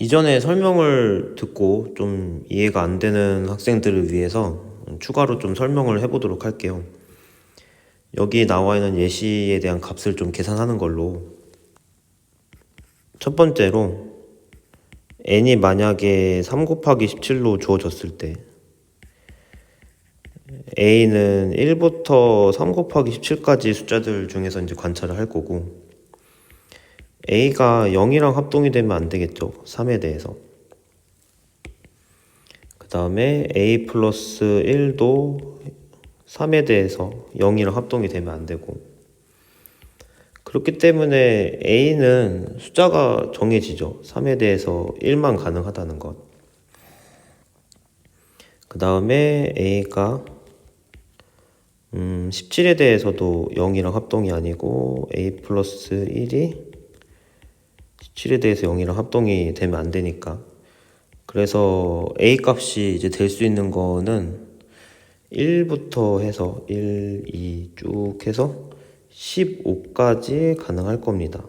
이전에 설명을 듣고 좀 이해가 안 되는 학생들을 위해서 추가로 좀 설명을 해보도록 할게요. 여기 나와 있는 예시에 대한 값을 좀 계산하는 걸로, 첫 번째로 n이 만약에 3 곱하기 17로 주어졌을 때 a는 1부터 3 곱하기 17까지 숫자들 중에서 이제 관찰을 할 거고, a가 0이랑 합동이 되면 안 되겠죠, 3에 대해서. 그 다음에 a 플러스 1도 3에 대해서 0이랑 합동이 되면 안 되고, 그렇기 때문에 a는 숫자가 정해지죠. 3에 대해서 1만 가능하다는 것. 그 다음에 a가 17에 대해서도 0이랑 합동이 아니고 a 플러스 1이 17에 대해서 0이랑 합동이 되면 안 되니까, 그래서 a 값이 이제 될 수 있는 거는 1부터 해서 1, 2 쭉 해서 15까지 가능할 겁니다.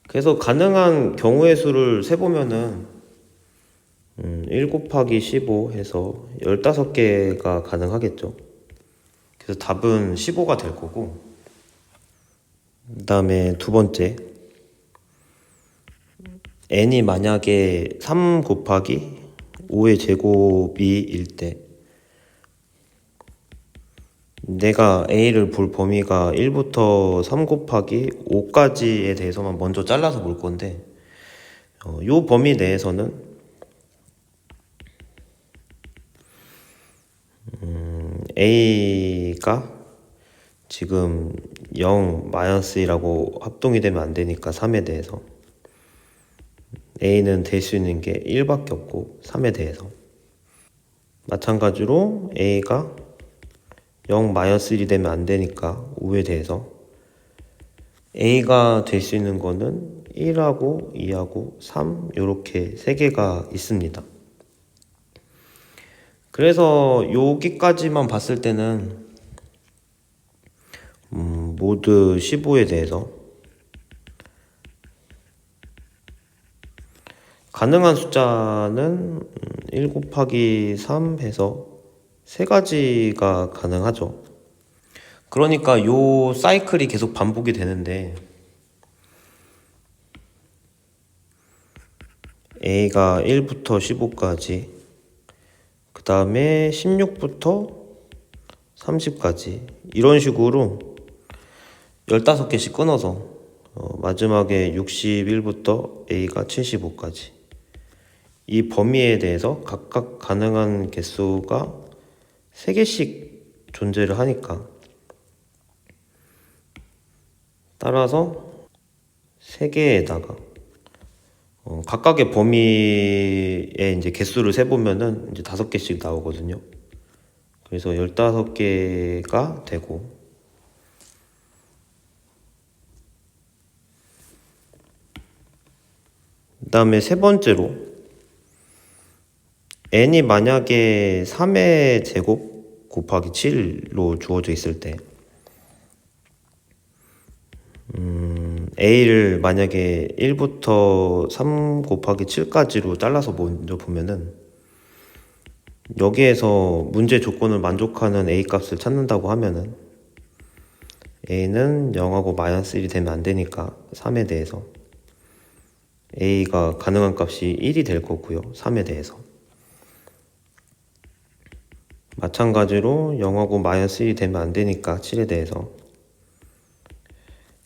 그래서 가능한 경우의 수를 세보면은 1 곱하기 15 해서 15개가 가능하겠죠. 그래서 답은 15가 될 거고, 그 다음에 두 번째, n이 만약에 3 곱하기 5의 제곱이일 때 내가 a를 볼 범위가 1부터 3 곱하기 5까지에 대해서만 먼저 잘라서 볼 건데, 이 범위 내에서는 a가 지금 0, -2라고 합동이 되면 안 되니까 3에 대해서 a는 될 수 있는 게 1밖에 없고, 3에 대해서 마찬가지로 a가 0, -1이 되면 안 되니까 5에 대해서 a가 될 수 있는 거는 1하고 2하고 3 이렇게 3개가 있습니다. 그래서 여기까지만 봤을 때는 모드 15에 대해서 가능한 숫자는 1 곱하기 3 해서 3가지가 가능하죠. 그러니까 요 사이클이 계속 반복이 되는데, a가 1부터 15까지, 그 다음에 16부터 30까지, 이런 식으로 15개씩 끊어서 마지막에 61부터 a가 75까지, 이 범위에 대해서 각각 가능한 개수가 3개씩 존재를 하니까, 따라서 3개에다가 각각의 범위에 이제 개수를 세보면은 이제 5개씩 나오거든요. 그래서 15개가 되고, 그 다음에 세 번째로 n이 만약에 3의 제곱 곱하기 7로 주어져 있을 때 a를 만약에 1부터 3 곱하기 7까지로 잘라서 먼저 보면은, 여기에서 문제 조건을 만족하는 a 값을 찾는다고 하면은 a는 0하고 -1이 되면 안 되니까 3에 대해서 a가 가능한 값이 1이 될 거고요. 3에 대해서 마찬가지로 0하고 -1이 되면 안 되니까 7에 대해서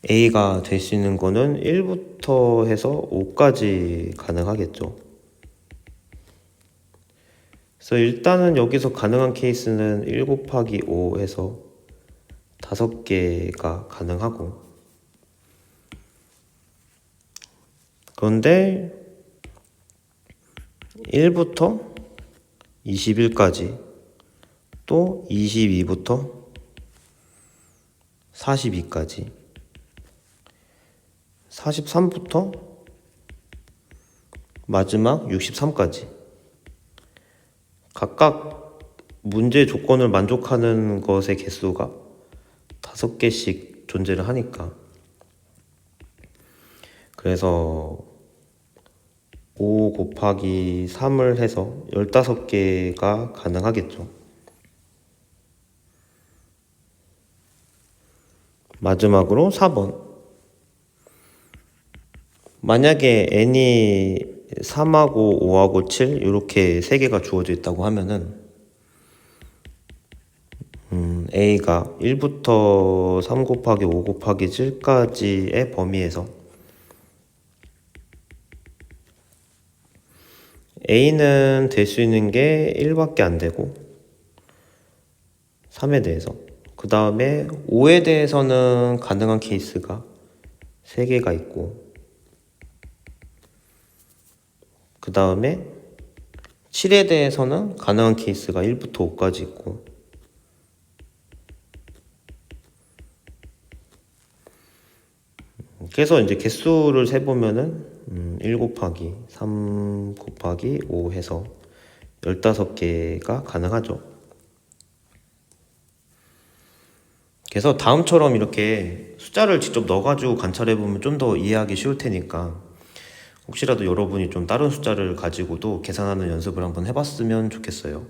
a가 될 수 있는 거는 1부터 해서 5까지 가능하겠죠. 그래서 일단은 여기서 가능한 케이스는 1 곱하기 5 해서 5개가 가능하고, 그런데 1부터 21까지, 또 22부터 42까지, 43부터 마지막 63까지, 각각 문제 조건을 만족하는 것의 개수가 5개씩 존재를 하니까, 그래서 5 곱하기 3을 해서 15개가 가능하겠죠. 마지막으로 4번. 만약에 n이 3하고 5하고 7 이렇게 3개가 주어져 있다고 하면은 a가 1부터 3 곱하기 5 곱하기 7까지의 범위에서 a는 될 수 있는 게 1밖에 안 되고 3에 대해서, 그 다음에 5에 대해서는 가능한 케이스가 3개가 있고, 그 다음에 7에 대해서는 가능한 케이스가 1부터 5까지 있고, 그래서 이제 개수를 세보면은 1 곱하기 3 곱하기 5 해서 15개가 가능하죠. 그래서 다음처럼 이렇게 숫자를 직접 넣어가지고 관찰해보면 좀 더 이해하기 쉬울 테니까 혹시라도 여러분이 좀 다른 숫자를 가지고도 계산하는 연습을 한번 해봤으면 좋겠어요.